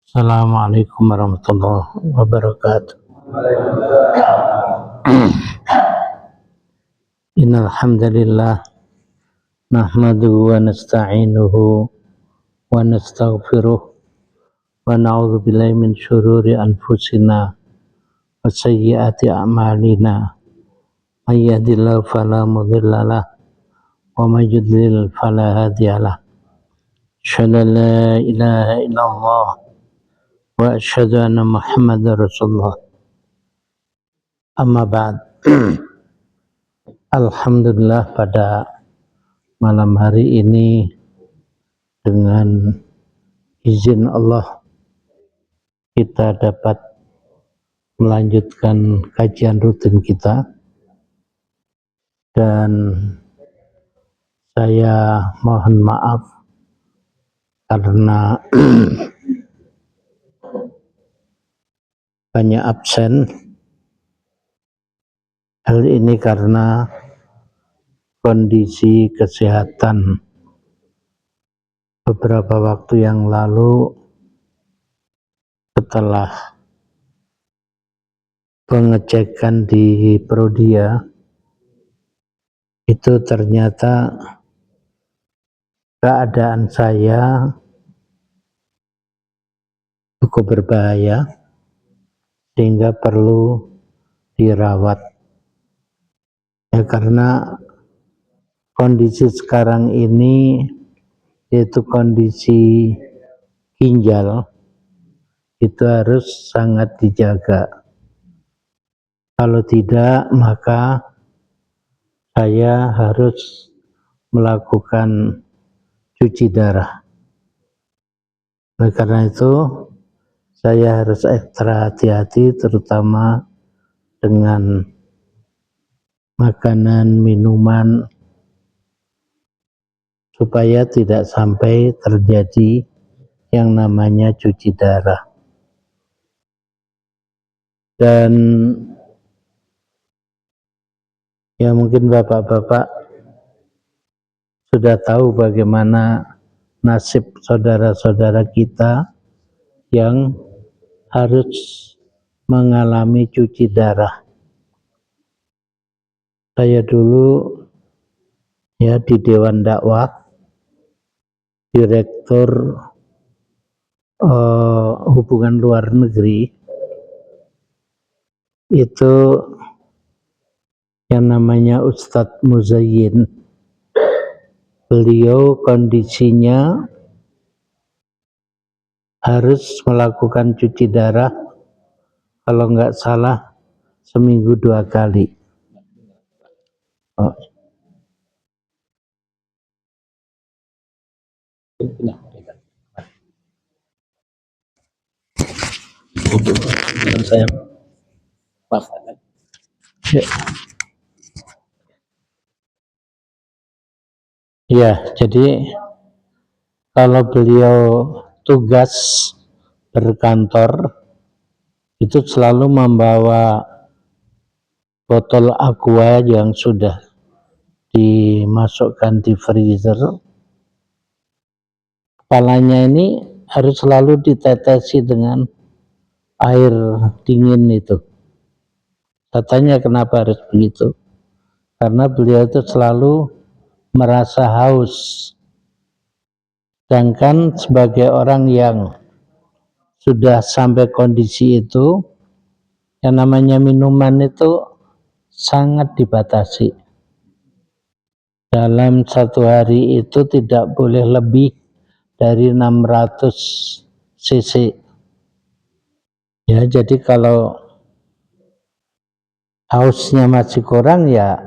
Assalamualaikum warahmatullahi wabarakatuh. Innal hamdalillah nahmaduhu wa nasta'inuhu wa nastaghfiruh wa na'udzu billahi min syururi anfusina wa sayyiati a'malina. May yahdihillahu fala mudhillalah wa may yudlil fala hadiyalah. Asyhadu an la ilaha illallah wa asyhadu anna Muhammadar Rasulullah. Amma ba'd. Alhamdulillah, pada malam hari ini dengan izin Allah kita dapat melanjutkan kajian rutin kita, dan saya mohon maaf karena banyak absen. Hal ini karena kondisi kesehatan. Beberapa waktu yang lalu setelah pengecekan di Prodia, itu ternyata keadaan saya cukup berbahaya sehingga perlu dirawat. Ya, karena kondisi sekarang ini yaitu kondisi ginjal itu harus sangat dijaga. Kalau tidak, maka saya harus melakukan cuci darah. Oleh karena itu, saya harus ekstra hati-hati, terutama dengan makanan, minuman, supaya tidak sampai terjadi yang namanya cuci darah. Dan ya, mungkin bapak-bapak sudah tahu bagaimana nasib saudara-saudara kita yang harus mengalami cuci darah. Saya dulu ya di Dewan Dakwah, Direktur Hubungan Luar Negeri, itu yang namanya Ustadz Muzayyin. Beliau kondisinya harus melakukan cuci darah kalau nggak salah seminggu 2 kali. Saya ya, jadi kalau beliau tugas berkantor itu selalu membawa botol aqua yang sudah dimasukkan di freezer. Kepalanya ini harus selalu ditetesi dengan air dingin itu. Katanya kenapa harus begitu? Karena beliau itu selalu merasa haus. Sedangkan sebagai orang yang sudah sampai kondisi itu, yang namanya minuman itu sangat dibatasi. Dalam 1 hari itu tidak boleh lebih dari 600 cc. Ya, jadi kalau hausnya masih kurang ya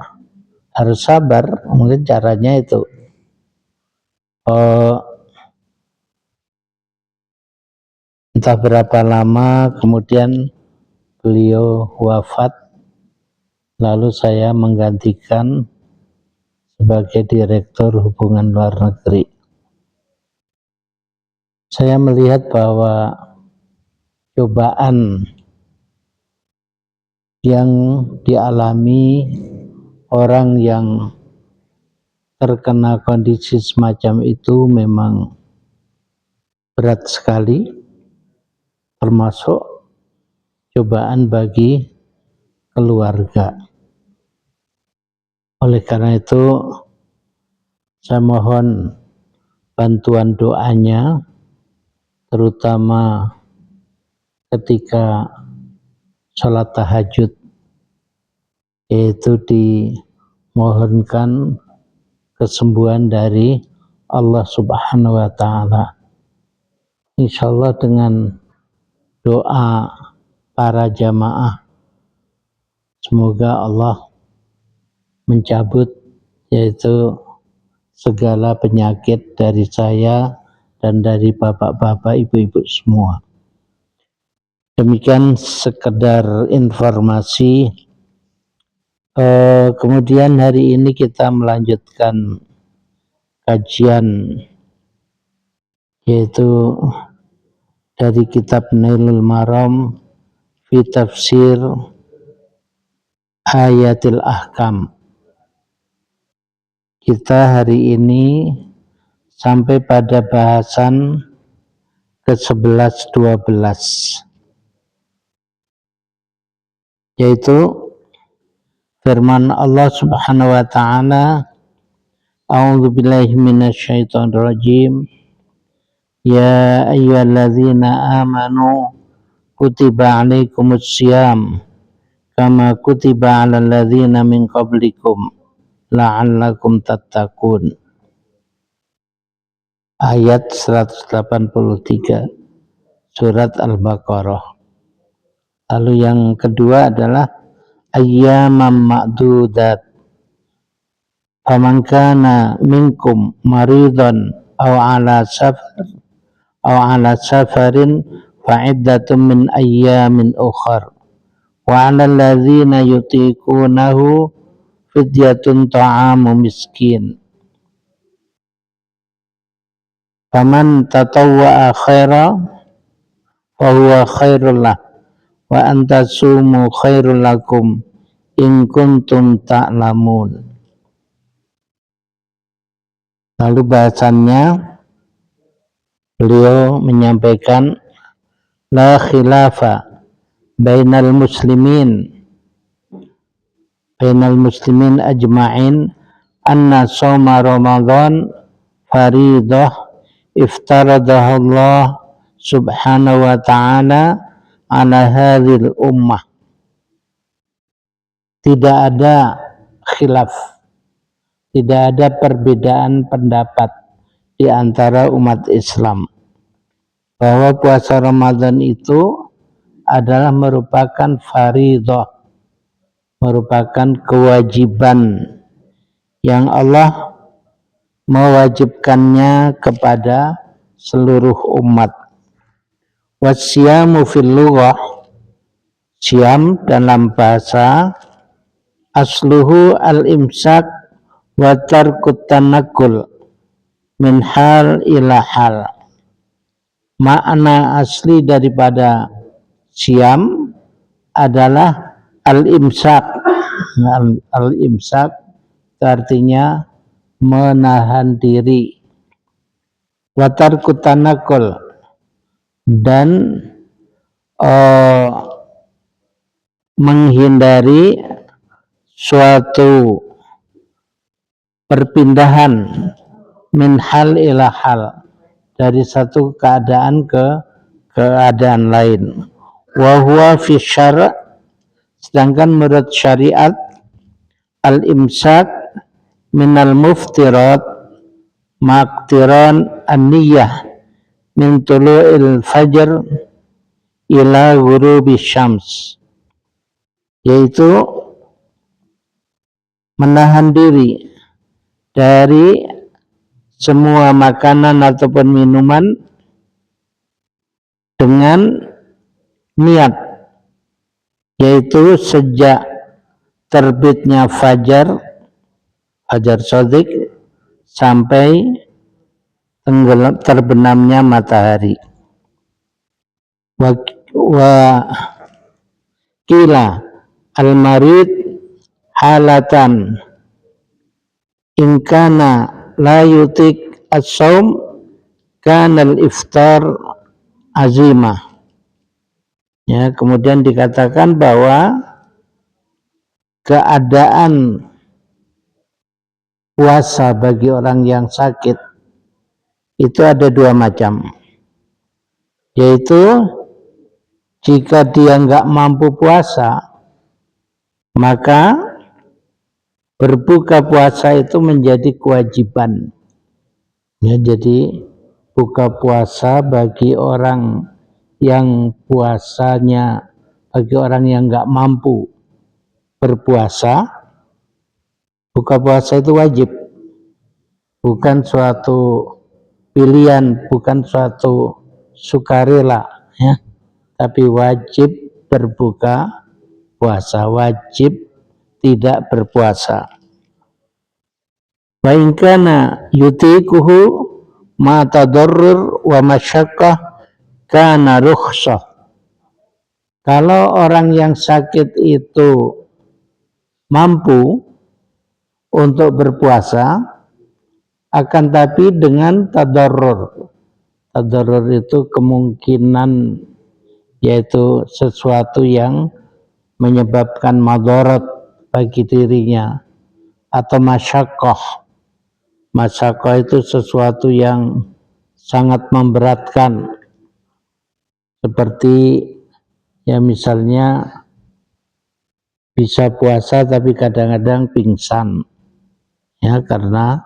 harus sabar. Mungkin caranya itu entah berapa lama kemudian beliau wafat, lalu saya menggantikan sebagai Direktur Hubungan Luar Negeri. Saya melihat bahwa cobaan yang dialami orang yang terkena kondisi semacam itu memang berat sekali, termasuk cobaan bagi keluarga. Oleh karena itu, saya mohon bantuan doanya, terutama ketika sholat tahajud, yaitu dimohonkan kesembuhan dari Allah Subhanahu wa Ta'ala. Insya Allah dengan doa para jamaah, semoga Allah mencabut yaitu segala penyakit dari saya dan dari bapak-bapak, ibu-ibu semua. Demikian sekedar informasi. Kemudian hari ini kita melanjutkan kajian yaitu dari kitab Nailul Maram fi Tafsir Ayatil Ahkam. Kita hari ini sampai pada bahasan ke-11-12, yaitu firman Allah Subhanahu wa Ta'ala, A'udzu billahi minasyaitonir rajim, ya ayyuhalladzina amanu kutiba alaikumus syiyam kama kutiba alal ladzina min qablikum la'allakum tattaqun. Ayat 183 surat Al-Baqarah. Lalu yang kedua adalah ayyamam ma'dudat. Faman kana minkum maridan aw ala safarin fa'iddatun min ayyamin ukhar. Wa 'alal ladzina yutiqunahu fidyatun ta'amu miskin. Faman tatawwa'a khaira fahuwa khairul lah wa antasumu khairul lakum in kuntum ta'lamun. Lalu bahasannya beliau menyampaikan la khilafa bainal muslimin ajma'in anna shauma ramadan faridah iftaradahu Allah subhanahu wa ta'ala ala hadhil ummah. Tidak ada khilaf, tidak ada perbedaan pendapat di antara umat Islam bahwa puasa Ramadan itu adalah merupakan faridah, merupakan kewajiban yang Allah mewajibkannya kepada seluruh umat. Wasyamu fil lughah, syam dalam bahasa asluhu al-imsak wa tarkut tanakul min hal ila hal. Makna asli daripada syam adalah al-imsak. Al-imsak artinya menahan diri. Wa tarkut tanakul, dan menghindari suatu perpindahan min hal ila hal, dari satu keadaan ke keadaan lain. Wa huwa fi syara', sedangkan menurut syariat al-imsak minal muftirat maqtiran an-niyah min tulu'il fajr ila ghurubi syams, yaitu menahan diri dari semua makanan ataupun minuman dengan niat, yaitu sejak terbitnya fajar shadiq sampai terbenamnya matahari. Wa kila al-marid halatan in kana la yutik as-saum kana al-iftar azimah. Ya, kemudian dikatakan bahwa keadaan puasa bagi orang yang sakit itu ada dua macam, yaitu jika dia nggak mampu puasa, maka berbuka puasa itu menjadi kewajiban. Ya, jadi buka puasa bagi orang yang puasanya, bagi orang yang nggak mampu berpuasa, buka puasa itu wajib, bukan suatu pilihan, bukan suatu sukarela, ya, tapi wajib berbuka puasa, wajib tidak berpuasa. Wa in kana yutikuhu ma tadarrur wa masyaqqah kana rukhsah. Kalau orang yang sakit itu mampu untuk berpuasa, akan tapi dengan tadarrur. Tadarrur itu kemungkinan, yaitu sesuatu yang menyebabkan madarat bagi dirinya, atau masyaqqah. Masyaqqah itu sesuatu yang sangat memberatkan, seperti ya misalnya bisa puasa tapi kadang-kadang pingsan, ya, karena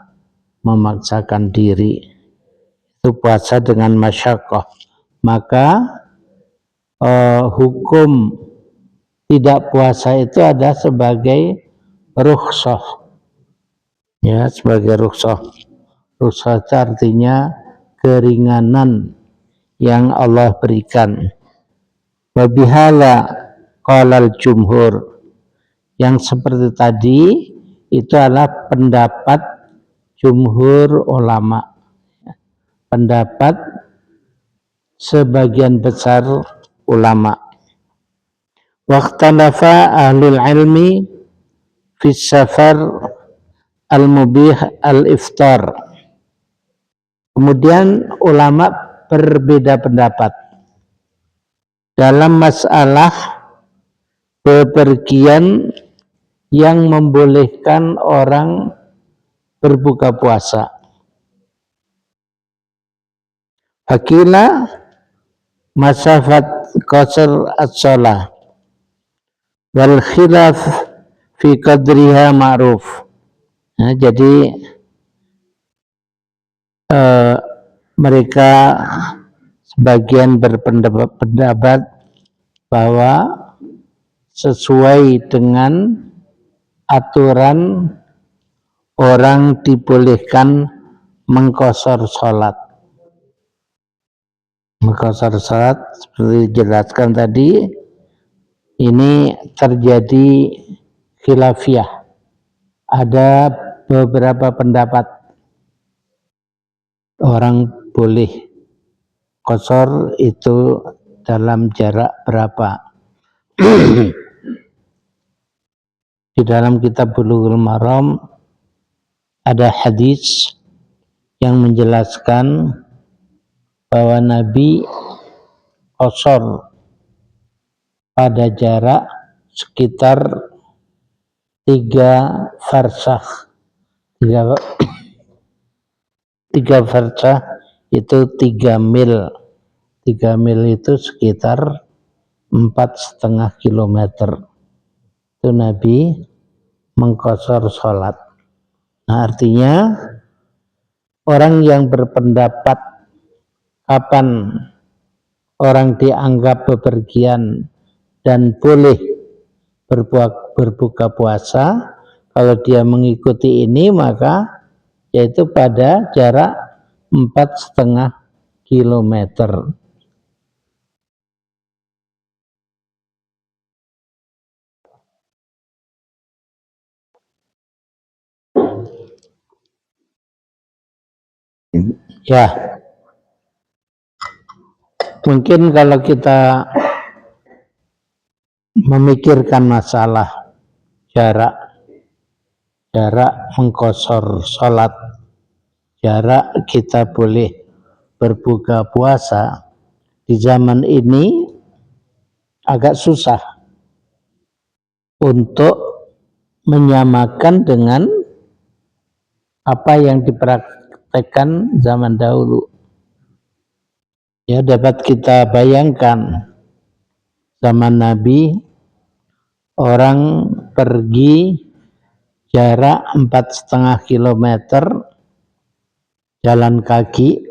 memaksakan diri, itu puasa dengan masyaqqah. Maka hukum tidak puasa itu ada sebagai rukhsah, ya, sebagai rukhsah. Rukhsah itu artinya keringanan yang Allah berikan. Wabihala qalal jumhur, yang seperti tadi itu adalah pendapat jumhur ulama, pendapat sebagian besar ulama. Waqtalafa ahlul ilmi fi safar al-mubih al-iftar. Kemudian ulama berbeda pendapat dalam masalah bepergian yang membolehkan orang berbuka puasa. Fakila masafat qasr as-shalah wal khilaf fi qadriha ma'ruf. Nah, jadi mereka sebagian berpendapat bahwa sesuai dengan aturan orang dibolehkan mengqasar salat. Mengqasar salat seperti dijelaskan tadi, ini terjadi khilafiyah. Ada beberapa pendapat orang boleh qasar itu dalam jarak berapa. Di dalam kitab Bulughul Maram ada hadis yang menjelaskan bahwa Nabi qasar pada jarak sekitar 3 farsakh. 3 farsakh itu 3 mil. 3 mil itu sekitar 4,5 kilometer. Itu Nabi mengqasar sholat. Nah, artinya orang yang berpendapat kapan orang dianggap bepergian dan boleh berbuka puasa, Kalau dia mengikuti ini maka yaitu pada jarak 4,5 kilometer. Ya, mungkin kalau kita memikirkan masalah jarak mengqashar sholat, jarak kita boleh berbuka puasa di zaman ini agak susah untuk menyamakan dengan apa yang dipraktekkan zaman dahulu. Ya, dapat kita bayangkan zaman Nabi orang pergi jarak 4,5 kilometer jalan kaki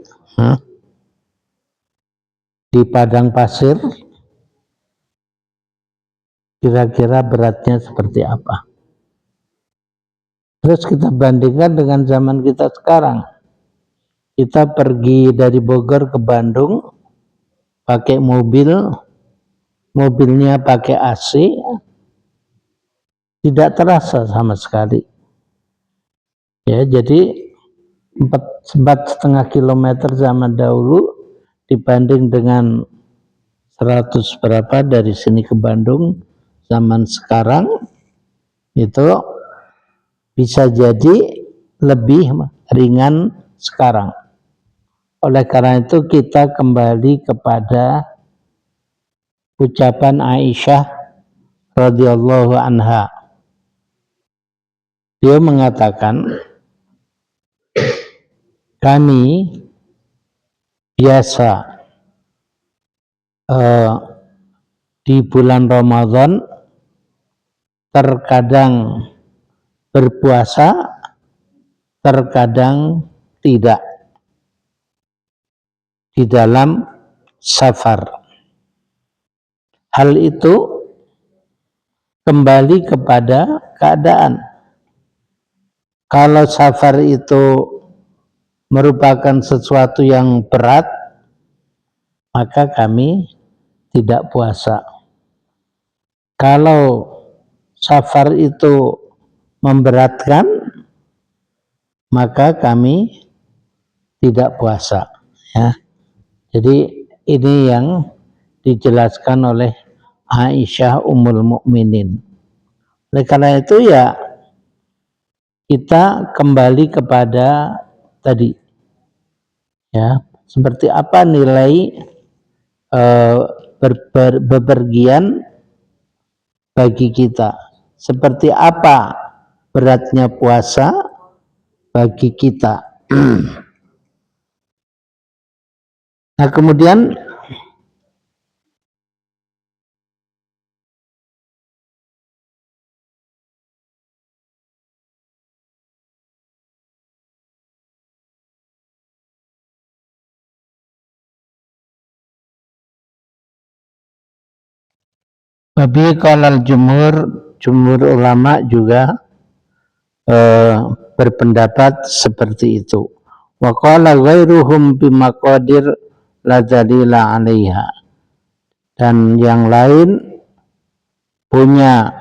di padang pasir, kira-kira beratnya seperti apa? Terus kita bandingkan dengan zaman kita sekarang. Kita pergi dari Bogor ke Bandung pakai mobil, mobilnya pakai AC, tidak terasa sama sekali. Ya, jadi 4,5 kilometer zaman dahulu dibanding dengan 100 berapa dari sini ke Bandung zaman sekarang itu bisa jadi lebih ringan sekarang. Oleh karena itu kita kembali kepada ucapan Aisyah radhiyallahu anha. Dia mengatakan, kami biasa di bulan Ramadan terkadang berpuasa, terkadang tidak di dalam safar. Hal itu kembali kepada keadaan. Kalau safar itu merupakan sesuatu yang berat, maka kami tidak puasa. Kalau safar itu memberatkan, maka kami tidak puasa. Ya. Jadi ini yang dijelaskan oleh Aisyah Ummul Mukminin. Oleh karena itu ya kita kembali kepada tadi, ya seperti apa nilai bepergian bagi kita, seperti apa beratnya puasa bagi kita. Nah kemudian Babi kalal jumhur ulama juga berpendapat seperti itu. Wa qala ghairuhum bimaqadir la dalila 'alaiha. Dan yang lain punya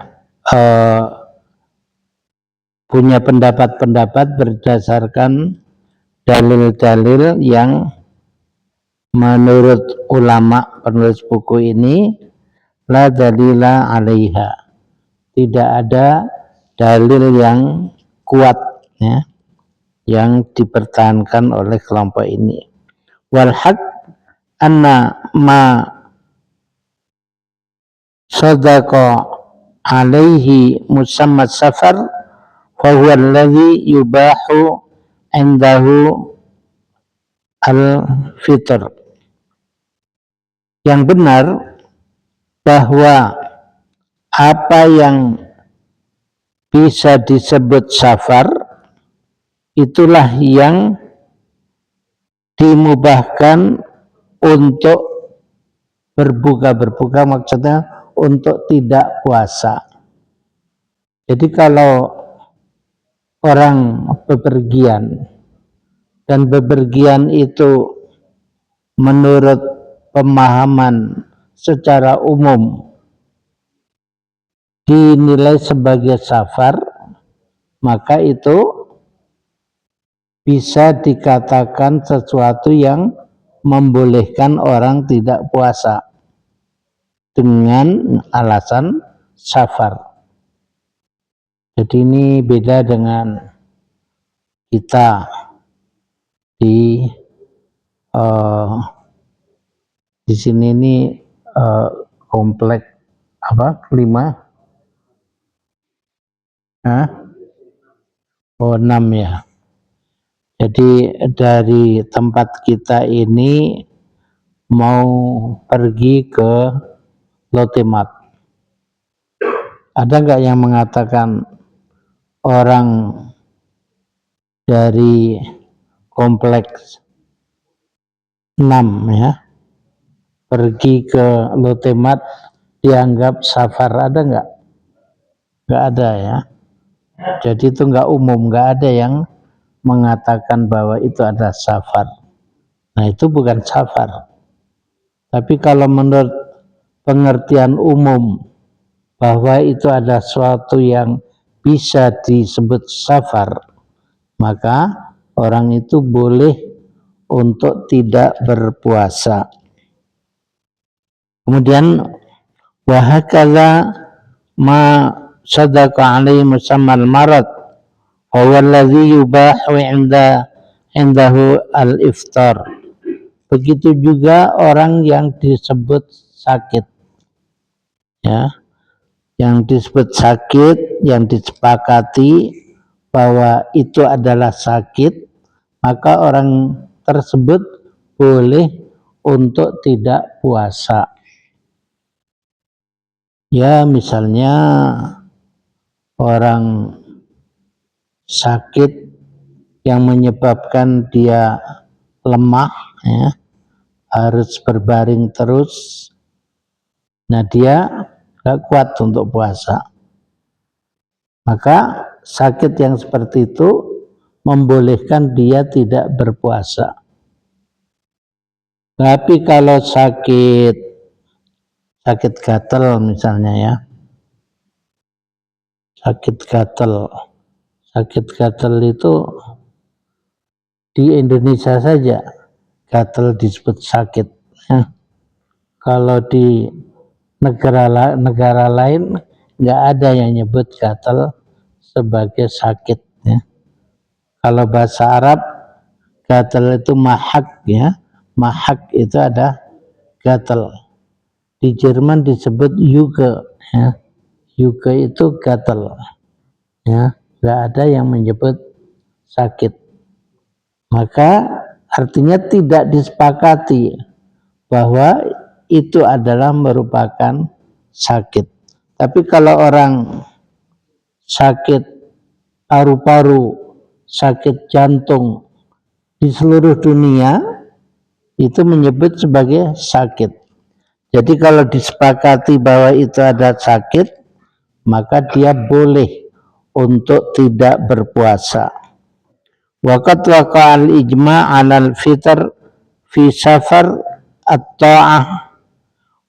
pendapat-pendapat berdasarkan dalil-dalil yang menurut ulama penulis buku ini la dalila 'alaiha. Tidak ada dalil yang kuat, ya, yang dipertahankan oleh kelompok ini. Wal haq anna ma sadaqa alaihi musamma safar fa huwa alladhi yubahu indahu al-fitr. Yang benar bahwa apa yang bisa disebut safar itulah yang dimubahkan untuk berbuka maksudnya untuk tidak puasa. Jadi kalau orang bepergian, dan bepergian itu menurut pemahaman secara umum dinilai sebagai safar, maka itu bisa dikatakan sesuatu yang membolehkan orang tidak puasa dengan alasan safar. Jadi ini beda dengan kita di sini ini komplek apa kelima? Oh 6 ya. Jadi dari tempat kita ini mau pergi ke Lotemat. Ada nggak yang mengatakan orang dari kompleks 6 ya pergi ke Lotemat dianggap safar? Ada nggak? Nggak ada ya. Jadi itu nggak umum, nggak ada yang mengatakan bahwa itu adalah safar. Nah itu bukan safar. Tapi kalau menurut pengertian umum bahwa itu adalah suatu yang bisa disebut safar, maka orang itu boleh untuk tidak berpuasa. Kemudian wahakala ma sadaqa alaihi musammal marad huwa alladhi yubahu indahu al-iftar. Begitu juga orang yang disebut sakit, ya, yang disebut sakit, yang disepakati bahwa itu adalah sakit, maka orang tersebut boleh untuk tidak puasa. Ya, misalnya orang sakit yang menyebabkan dia lemah, ya, harus berbaring terus. Nah, dia gak kuat untuk puasa. Maka sakit yang seperti itu membolehkan dia tidak berpuasa. Tapi kalau sakit gatal misalnya ya, sakit gatal itu di Indonesia saja gatal disebut sakit ya. Kalau di negara lain nggak ada yang nyebut gatal sebagai sakit ya. Kalau bahasa Arab gatal itu mahak ya, mahak itu ada gatal. Di Jerman disebut yuge ya, yuge itu gatal ya, nggak ada yang menyebut sakit. Maka artinya tidak disepakati bahwa itu adalah merupakan sakit. Tapi kalau orang sakit paru-paru, sakit jantung di seluruh dunia itu menyebut sebagai sakit. Jadi kalau disepakati bahwa itu ada sakit, maka dia boleh untuk tidak berpuasa. Waqad waqa'al ijma' 'alal fitr fi safar at-ta'ah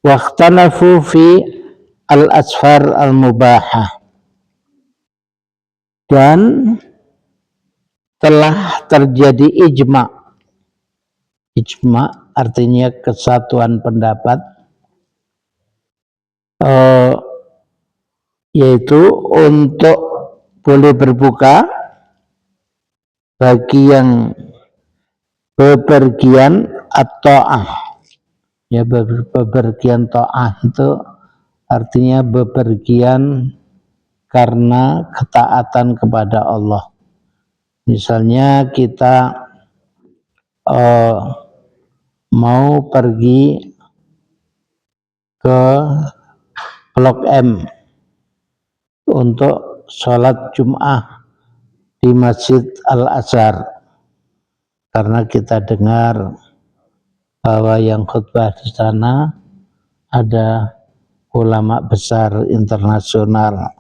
wa ikhtalafu fi al-asfar al-mubahah. Dan telah terjadi ijma'. Ijma' artinya kesatuan pendapat, yaitu untuk boleh berbuka bagi yang bepergian at-ta'ah. Ya, bepergian ta'ah itu artinya bepergian karena ketaatan kepada Allah. Misalnya kita mau pergi ke Blok M untuk sholat Jum'ah di Masjid Al-Azhar, karena kita dengar bahwa yang khutbah di sana ada ulama besar internasional.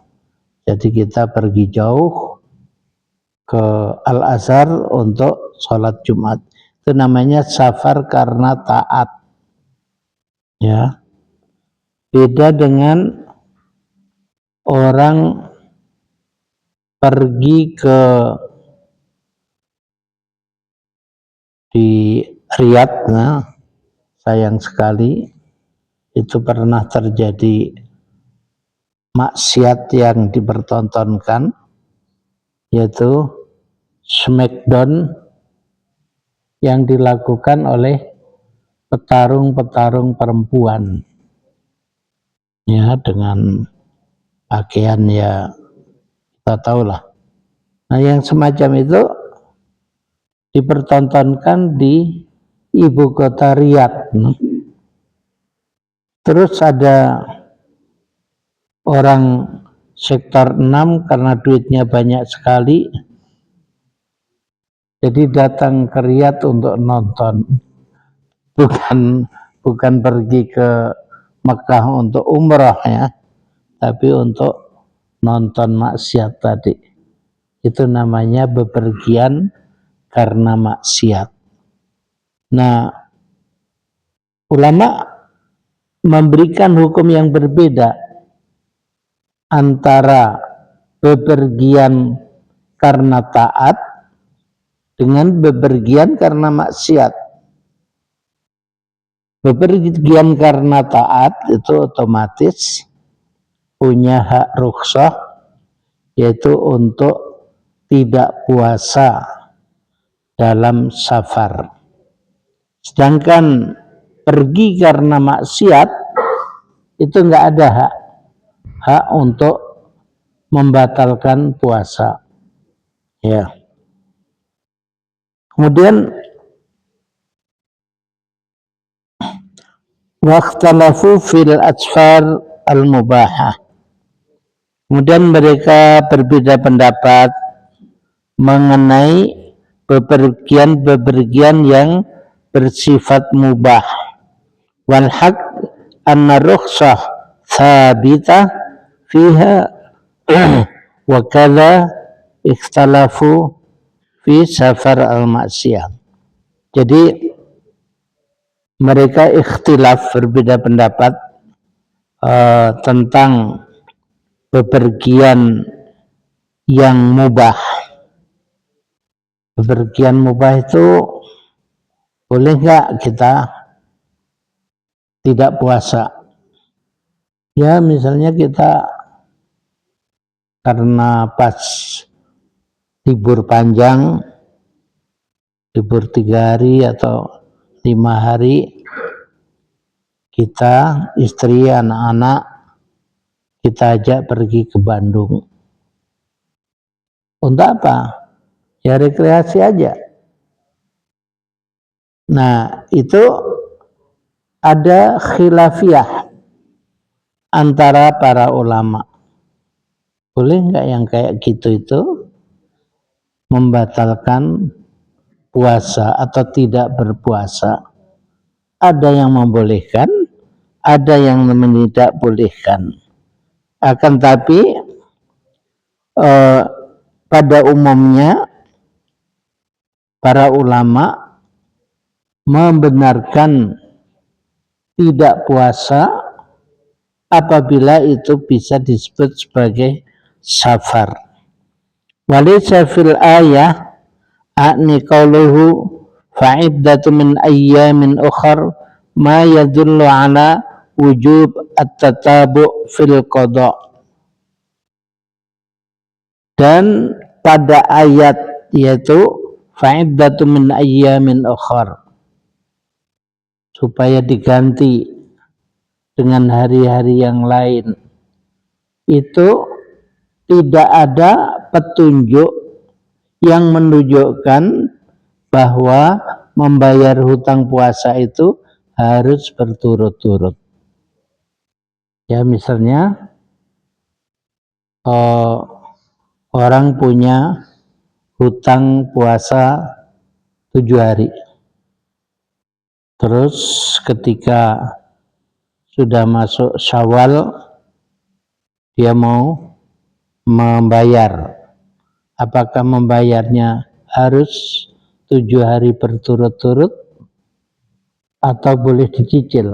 Jadi kita pergi jauh ke Al-Azhar untuk sholat Jumat. Itu namanya safar karena taat. Ya, beda dengan orang pergi ke di Riyadh. Nah, sayang sekali itu pernah terjadi maksiat yang dipertontonkan, yaitu smackdown yang dilakukan oleh petarung-petarung perempuan, ya, dengan pakaian ya kita tahulah. Nah, yang semacam itu dipertontonkan di ibu kota Riyadh. Terus ada orang sektor 6 karena duitnya banyak sekali, jadi datang ke Riyadh untuk nonton, bukan pergi ke Mekah untuk umrah ya, tapi untuk nonton maksiat tadi. Itu namanya bepergian karena maksiat. Nah, ulama memberikan hukum yang berbeda antara bepergian karena taat dengan bepergian karena maksiat. Bepergian karena taat itu otomatis punya hak rukhsah, yaitu untuk tidak puasa dalam safar. Sedangkan pergi karena maksiat itu enggak ada hak untuk membatalkan puasa. Ya. Kemudian waqtalafu fil asfar al-mubahah. Kemudian mereka berbeda pendapat mengenai bepergian yang bersifat mubah. Wal haq anna rukhsah thabitah fiha wa kadza ikhtalafu fi safar al-maksiyah. Jadi mereka ikhtilaf, berbeda pendapat tentang bepergian yang mubah. Bepergian mubah itu boleh nggak kita tidak puasa? Ya, misalnya kita karena pas libur panjang, libur 3 hari atau 5 hari, kita, istri, anak-anak, kita ajak pergi ke Bandung. Untuk apa? Ya rekreasi aja. Nah, itu ada khilafiyah antara para ulama. Boleh nggak yang kayak gitu itu membatalkan puasa atau tidak berpuasa? Ada yang membolehkan, ada yang tidak bolehkan. Akan tapi pada umumnya para ulama membenarkan tidak puasa apabila itu bisa disebut sebagai safar. Walaysa fil ayah a'ni qauluhu fa'iddatu min ayyamin ukhar ma yadullu ala wujub at-tatabu' fil qada. Dan pada ayat yaitu fa'iddatu min ayyamin ukhar, supaya diganti dengan hari-hari yang lain, itu tidak ada petunjuk yang menunjukkan bahwa membayar hutang puasa itu harus berturut-turut. Ya, misalnya orang punya hutang puasa 7 hari. Terus ketika sudah masuk Syawal dia mau membayar apakah membayarnya harus 7 hari berturut-turut atau boleh dicicil?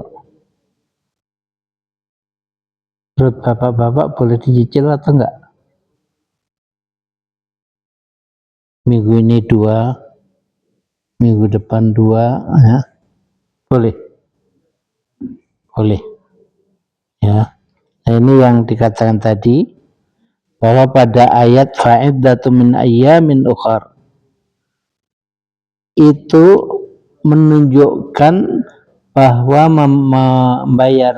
Menurut bapak-bapak boleh dicicil atau enggak? Minggu ini 2, minggu depan 2, ya. Boleh, boleh, ya. Nah, ini yang dikatakan tadi, bahwa pada ayat fa'iddatu min ayyamin ukhar itu menunjukkan bahwa membayar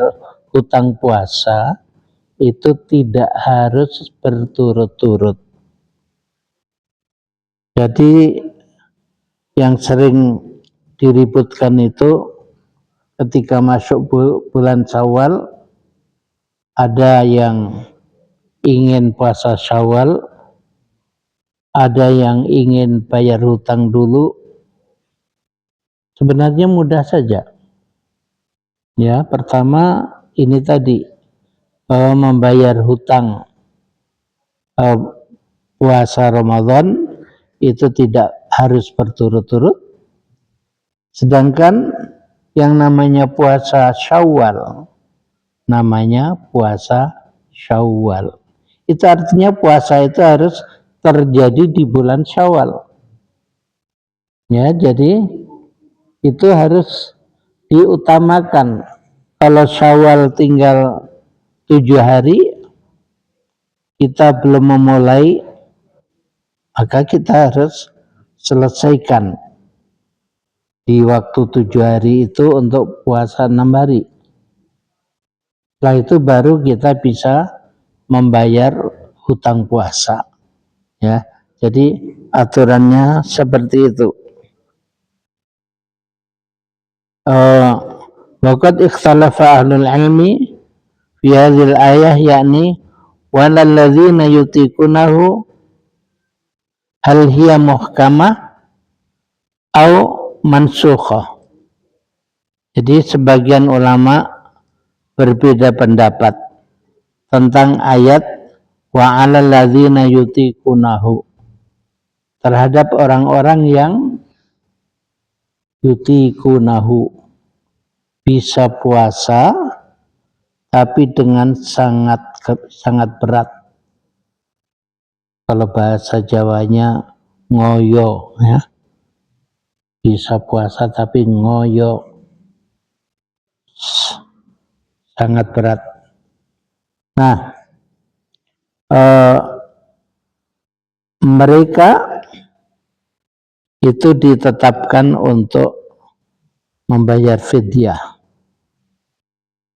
hutang puasa itu tidak harus berturut-turut. Jadi yang sering diributkan itu ketika masuk bulan Syawal, ada yang ingin puasa Syawal, ada yang ingin bayar hutang dulu. Sebenarnya mudah saja. Ya, pertama ini tadi membayar hutang puasa Ramadan itu tidak harus berturut-turut. Sedangkan yang namanya puasa Syawal, namanya puasa Syawal. Itu artinya puasa itu harus terjadi di bulan Syawal. Ya, jadi itu harus diutamakan. Kalau Syawal tinggal 7 hari, kita belum memulai, maka kita harus selesaikan di waktu 7 hari itu untuk puasa 6 hari. Setelah itu baru kita bisa membayar hutang puasa. Ya, jadi aturannya seperti itu. Waqad ikhtalafa ahlul ilmi fi hadhil ayah, yakni walal ladzina yutiqunahu hal hiya muhkamah au mansukhah. Jadi sebagian ulama berbeda pendapat tentang ayat wa 'alal ladzina yutiqunahu, terhadap orang-orang yang yutiqunahu, bisa puasa tapi dengan sangat berat. Kalau bahasa Jawanya ngoyo, ya. Bisa puasa tapi ngoyo, sangat berat. Nah, mereka itu ditetapkan untuk membayar fidyah.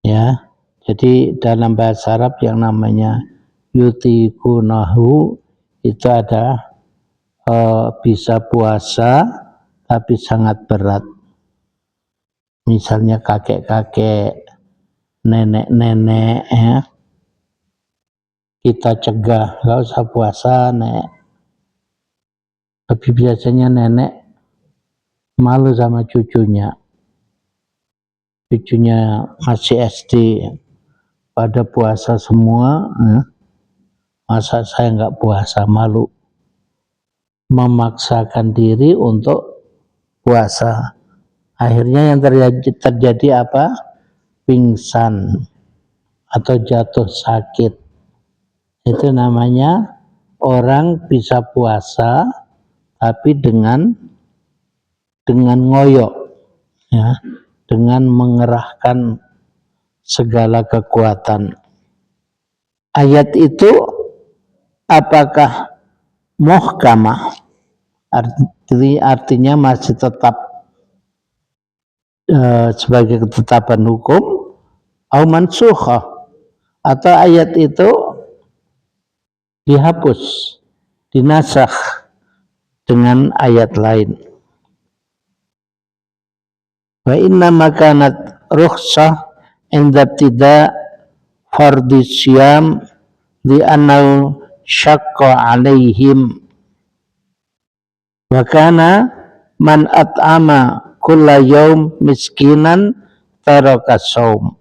Ya, jadi dalam bahasa Arab yang namanya yutiqunahu itu ada bisa puasa tapi sangat berat. Misalnya kakek-kakek, nenek-nenek, ya. Kita cegah, nggak usah puasa, Nek. Tapi biasanya nenek malu sama cucunya. Cucunya masih SD, pada puasa semua, ya. Masa saya nggak puasa, malu. Memaksakan diri untuk puasa. Akhirnya yang terjadi apa? Pingsan atau jatuh sakit. Itu namanya orang bisa puasa tapi dengan ngoyo, ya, dengan mengerahkan segala kekuatan. Ayat itu apakah muhkamah, artinya masih tetap sebagai ketetapan hukum, au mansukhah, atau ayat itu dihapus, dinasakh dengan ayat lain. Wa inna makanat rukhsah inda ibtida fardhi syam li annahu syaqqa alaihim wa kana man at'ama kulla yaum miskinan taraka shaum.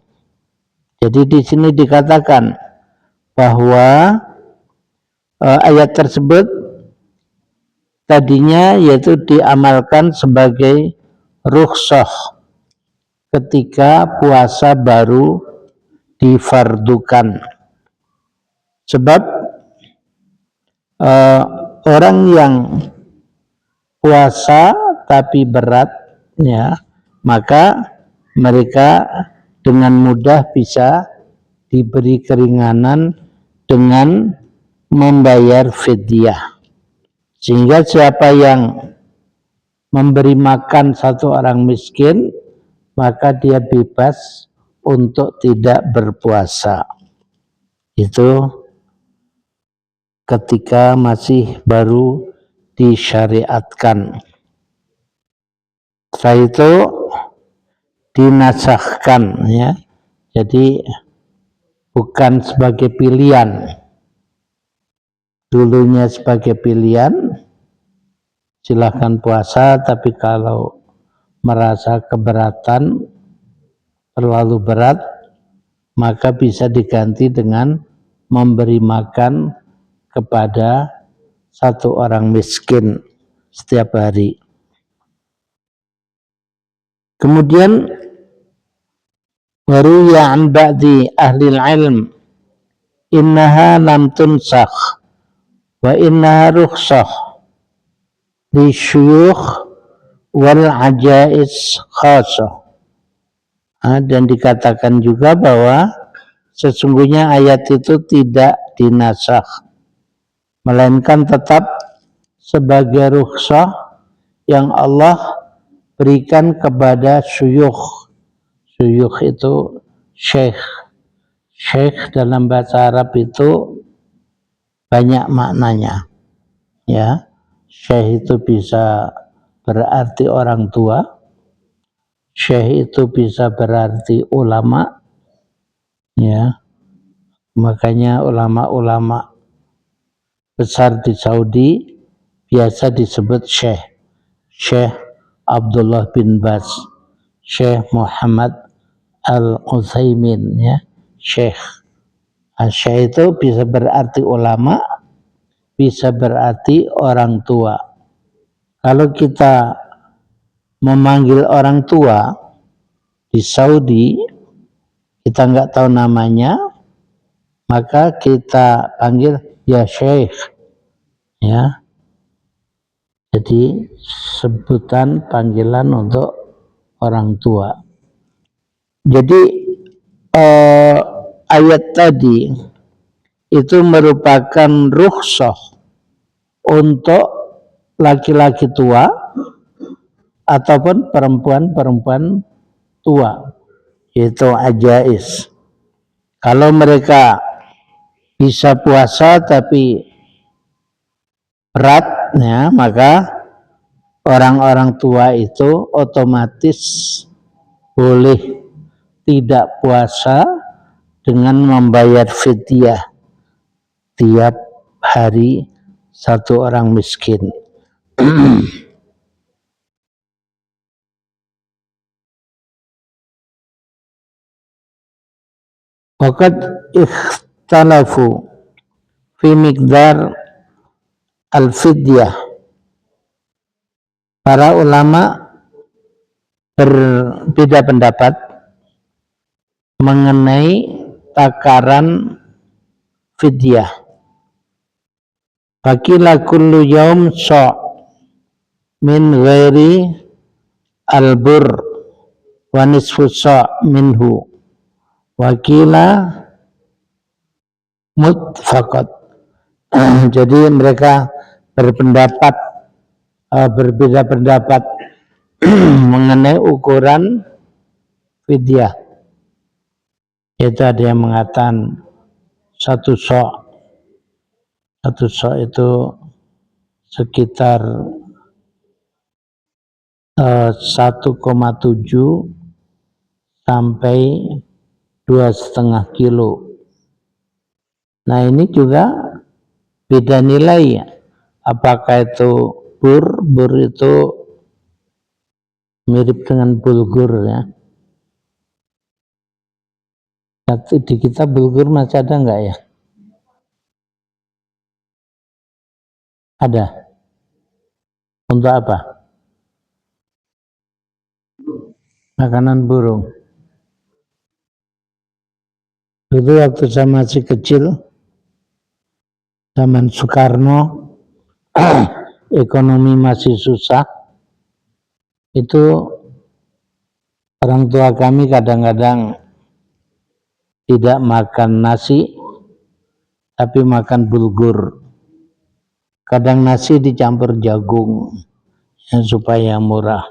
Jadi di sini dikatakan bahwa ayat tersebut tadinya yaitu diamalkan sebagai rukhsah ketika puasa baru difardukan. Sebab orang yang puasa tapi berat, ya, maka mereka dengan mudah bisa diberi keringanan dengan membayar fidyah. Sehingga siapa yang memberi makan satu orang miskin, maka dia bebas untuk tidak berpuasa. Itu ketika masih baru disyariatkan. Setelah itu dinasahkan, ya. Jadi bukan sebagai pilihan. Dulunya sebagai pilihan, silahkan puasa, tapi kalau merasa keberatan, terlalu berat, maka bisa diganti dengan memberi makan kepada satu orang miskin setiap hari. Kemudian waruya an ba'di ahli ilm innaha lam tunsakh wa innaha rukhsah li syuyukh wal ajais khasah. Dan dikatakan juga bahwa sesungguhnya ayat itu tidak dinasakh, melainkan tetap sebagai rukhsah yang Allah berikan kepada syuyukh. Syuyukh itu syekh. Syekh dalam bahasa Arab itu banyak maknanya, ya. Syekh itu bisa berarti orang tua, syekh itu bisa berarti ulama, ya. Makanya ulama-ulama besar di Saudi biasa disebut syekh. Syekh Abdullah bin Baz, Syekh Muhammad Al-Utsaimin, ya, syekh. Syekh itu bisa berarti ulama, bisa berarti orang tua. Kalau kita memanggil orang tua di Saudi, kita nggak tahu namanya, maka kita panggil ya syekh, ya. Jadi sebutan panggilan untuk orang tua. Jadi ayat tadi itu merupakan rukhsah untuk laki-laki tua ataupun perempuan-perempuan tua, yaitu ajais. Kalau mereka bisa puasa tapi berat, ya, maka orang-orang tua itu otomatis boleh tidak puasa dengan membayar fidyah tiap hari satu orang miskin. Waqad ikhtalafu fi miqdar al-fidyah. Para ulama berbeda pendapat mengenai takaran fidyah. Fakila kullu yaum so' min ghairi al-bur wa nisfu so' minhu. Wakila mutfaqat. Jadi mereka berpendapat berbeda pendapat mengenai ukuran fidyah. Itu ada yang mengatakan satu sok itu sekitar 1,7 sampai 2,5 kilo. Nah ini juga beda nilai. Apakah itu bur itu mirip dengan bulgur, ya. Di kita bulgur masih ada enggak, ya? Ada. Untuk apa? Makanan burung. Dulu waktu saya masih kecil, zaman Soekarno, ekonomi masih susah, itu orang tua kami kadang-kadang tidak makan nasi, tapi makan bulgur. Kadang nasi dicampur jagung, ya, supaya murah.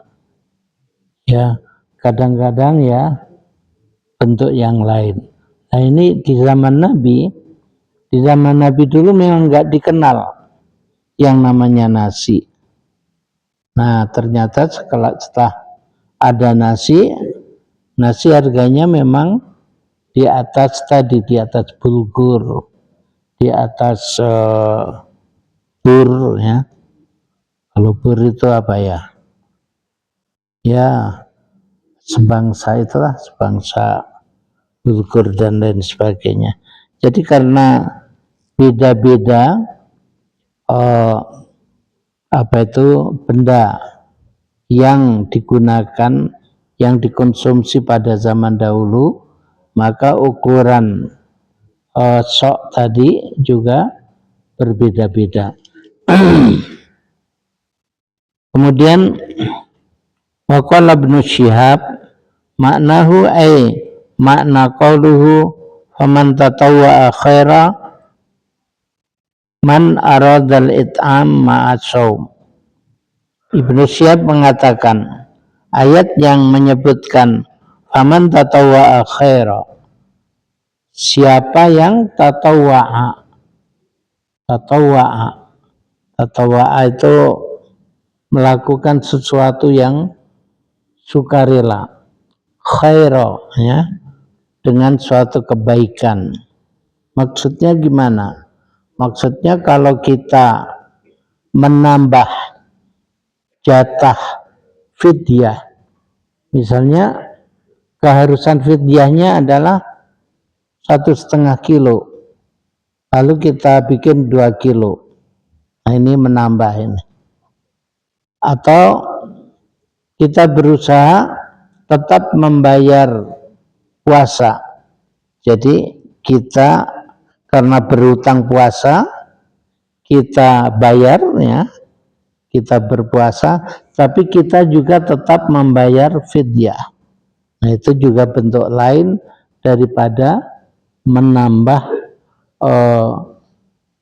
Ya, kadang-kadang ya bentuk yang lain. Nah ini di zaman Nabi dulu memang nggak dikenal yang namanya nasi. Nah ternyata setelah ada nasi harganya memang di atas bulgur, di atas bur ya. Kalau bur itu apa ya? Ya sebangsa itulah, sebangsa bulgur dan lain sebagainya. Jadi karena beda-beda apa itu benda yang digunakan, yang dikonsumsi pada zaman dahulu, maka ukuran sok tadi juga berbeda-beda. Kemudian waqala Ibnu Syihab maknahu makna qauluhu faman tatawwa'a khaira man aradal it'am ma'asawm. Ibnu Syihab mengatakan ayat yang menyebutkan faman tatawwa'a khaira, siapa yang tatawwa'a itu melakukan sesuatu yang sukarela, khaira ya, dengan suatu kebaikan. Maksudnya gimana? Maksudnya kalau kita menambah jatah fidyah, misalnya keharusan fidyahnya adalah 1,5 kilo, lalu kita bikin 2 kilo, nah ini menambah ini. Atau kita berusaha tetap membayar puasa, jadi kita karena berhutang puasa kita bayar ya, kita berpuasa, tapi kita juga tetap membayar fidyah. Nah itu juga bentuk lain daripada menambah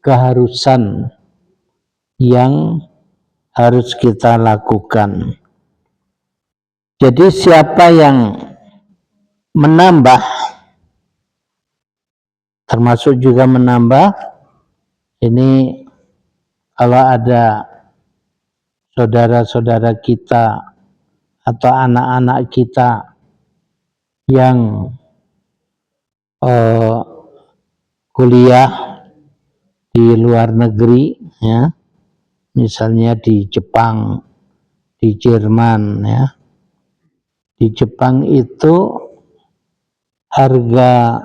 keharusan yang harus kita lakukan. Jadi siapa yang menambah, termasuk juga menambah, ini kalau ada saudara-saudara kita atau anak-anak kita yang kuliah di luar negeri ya, misalnya di Jepang, di Jerman ya. Di Jepang itu harga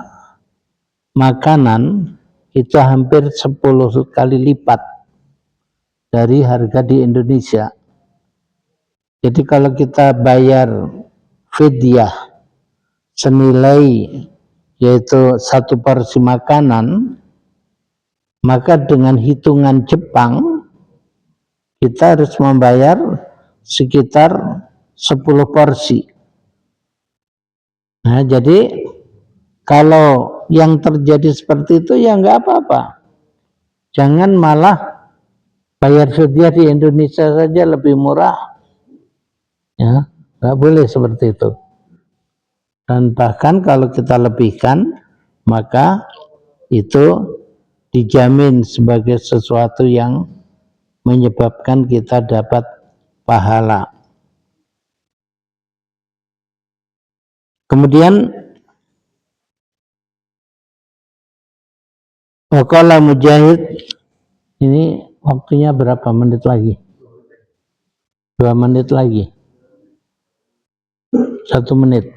makanan itu hampir 10 kali lipat dari harga di Indonesia. Jadi kalau kita bayar fidyah senilai yaitu 1 porsi makanan, maka dengan hitungan Jepang kita harus membayar sekitar 10 porsi. Nah jadi kalau yang terjadi seperti itu ya nggak apa-apa, jangan malah bayar fidyah di Indonesia saja lebih murah ya, nggak boleh seperti itu. Dan bahkan kalau kita lebihkan, maka itu dijamin sebagai sesuatu yang menyebabkan kita dapat pahala. Kemudian waqala Mujahid, ini waktunya berapa menit lagi? 2 menit lagi. 1 menit.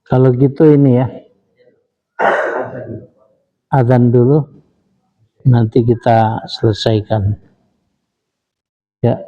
Kalau gitu ini ya, azan dulu, nanti kita selesaikan. Ya.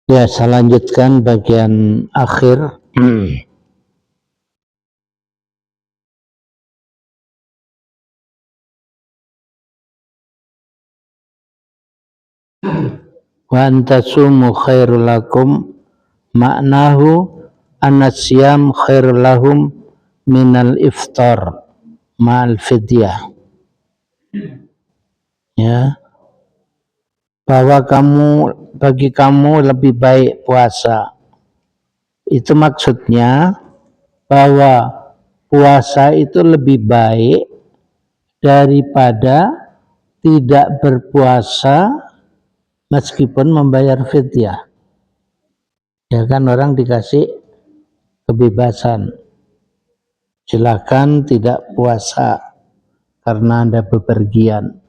Ya, saya lanjutkan bagian akhir. Wa antasumu khairul lakum, maknahu anasyam khairul lahum minal iftar ma'al fidyah. Ya, bahwa bagi kamu lebih baik puasa. Itu maksudnya bahwa puasa itu lebih baik daripada tidak berpuasa meskipun membayar fidyah. Ya kan, orang dikasih kebebasan, silakan tidak puasa karena Anda bepergian,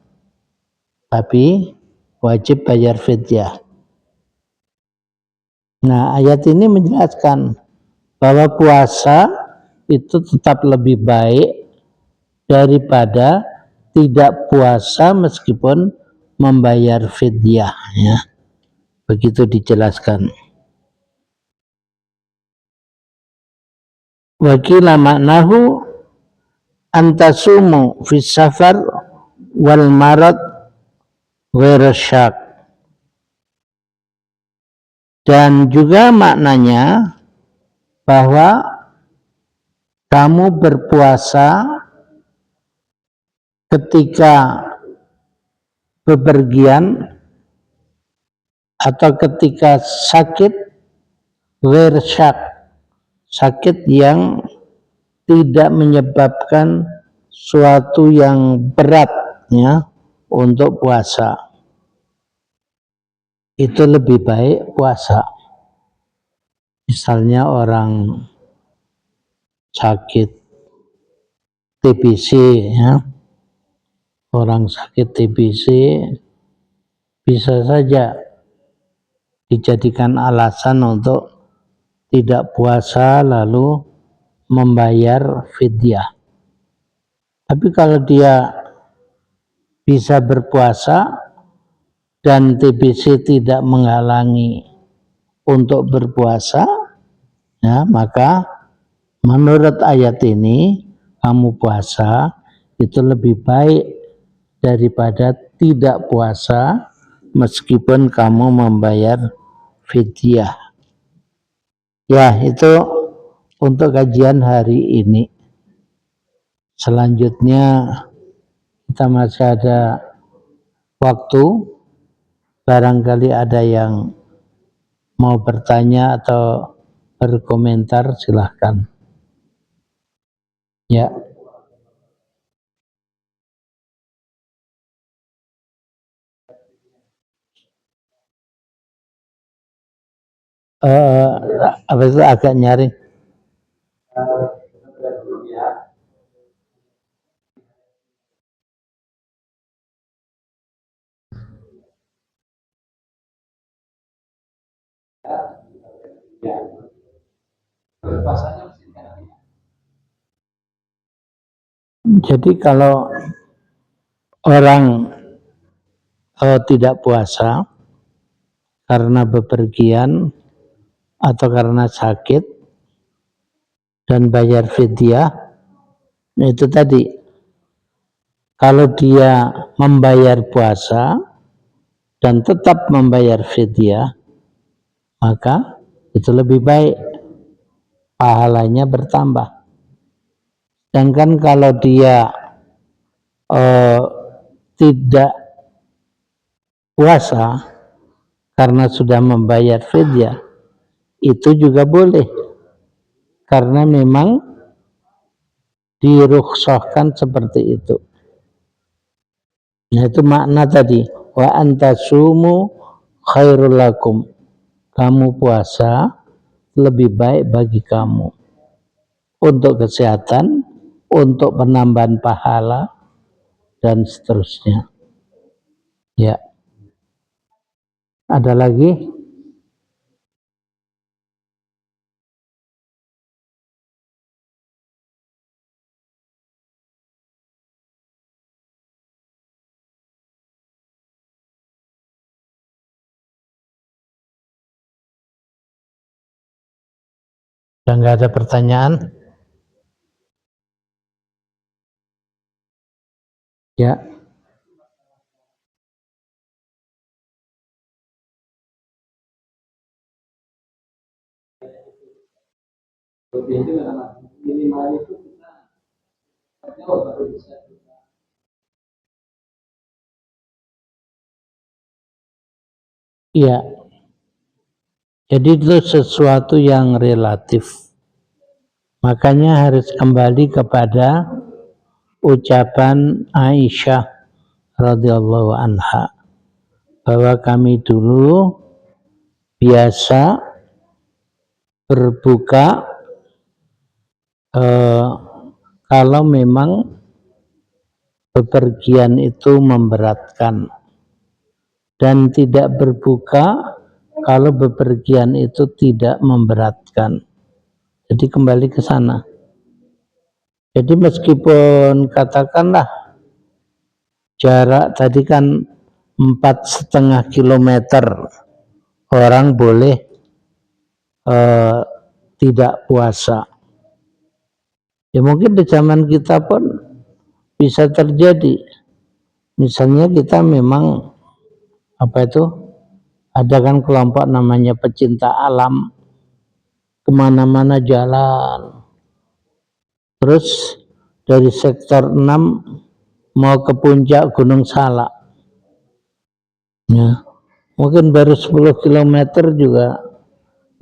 tapi wajib bayar fidyah. Nah, ayat ini menjelaskan bahwa puasa itu tetap lebih baik daripada tidak puasa meskipun membayar fidyah, ya. Begitu dijelaskan. Wakila maknahu antasumu fis safar wal marad ghairsyak. Dan juga maknanya bahwa kamu berpuasa ketika bepergian atau ketika sakit, ghairsyak, sakit yang tidak menyebabkan suatu yang berat, ya, untuk puasa. Itu lebih baik puasa. Misalnya orang sakit TBC, ya, orang sakit TBC bisa saja dijadikan alasan untuk tidak puasa lalu membayar fidyah. Tapi kalau dia bisa berpuasa dan TBC tidak menghalangi untuk berpuasa, ya, maka menurut ayat ini kamu puasa itu lebih baik daripada tidak puasa meskipun kamu membayar fidyah. Ya, itu untuk kajian hari ini. Selanjutnya kita masih ada waktu Barangkali ada yang mau bertanya atau berkomentar, silahkan. Ya. Apa itu agak nyaring? Jadi kalau orang tidak puasa karena bepergian atau karena sakit dan bayar fidyah, itu tadi, kalau dia membayar puasa dan tetap membayar fidyah, maka itu lebih baik, pahalanya bertambah. Sedangkan kalau dia tidak puasa karena sudah membayar fidyah, itu juga boleh, karena memang dirukhsahkan seperti itu. Nah, itu makna tadi, wa antasumu khairul lakum, kamu puasa lebih baik bagi kamu, untuk kesehatan, untuk penambahan pahala, dan seterusnya. Ya. Ada lagi? Dan nggak ada pertanyaan? Ya. Iya. Jadi itu sesuatu yang relatif. Makanya harus kembali kepada ucapan Aisyah radhiyallahu anha, bahwa kami dulu biasa berbuka kalau memang bepergian itu memberatkan, dan tidak berbuka kalau bepergian itu tidak memberatkan. Jadi kembali ke sana. Jadi meskipun katakanlah jarak tadi kan 4,5 kilometer, orang boleh tidak puasa. Ya mungkin di zaman kita pun bisa terjadi. Misalnya kita memang ada kan kelompok namanya pecinta alam, kemana-mana jalan. Terus dari sektor 6 mau ke puncak Gunung Salak. Ya, mungkin baru 10 kilometer juga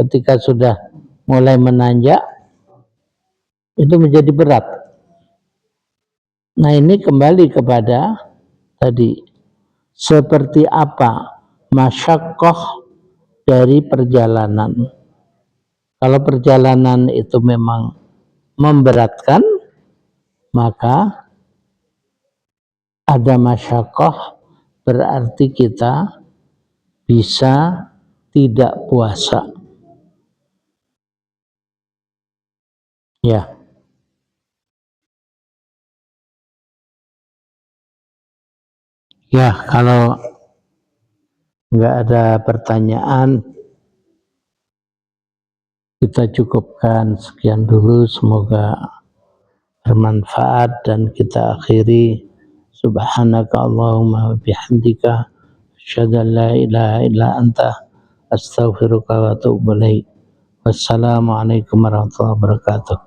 ketika sudah mulai menanjak itu menjadi berat. Nah, ini kembali kepada tadi, seperti apa masyaqqah dari perjalanan. Kalau perjalanan itu memang memberatkan, maka ada masyaqqah, berarti kita bisa tidak puasa. Ya. Ya, kalau nggak ada pertanyaan, kita cukupkan sekian dulu. Semoga bermanfaat dan kita akhiri. Subhanaka Allahumma wa bihamdika asyhadu an la ilaha illa anta astaghfiruka wa atubu ilaik. Wassalamualaikum warahmatullahi wabarakatuh.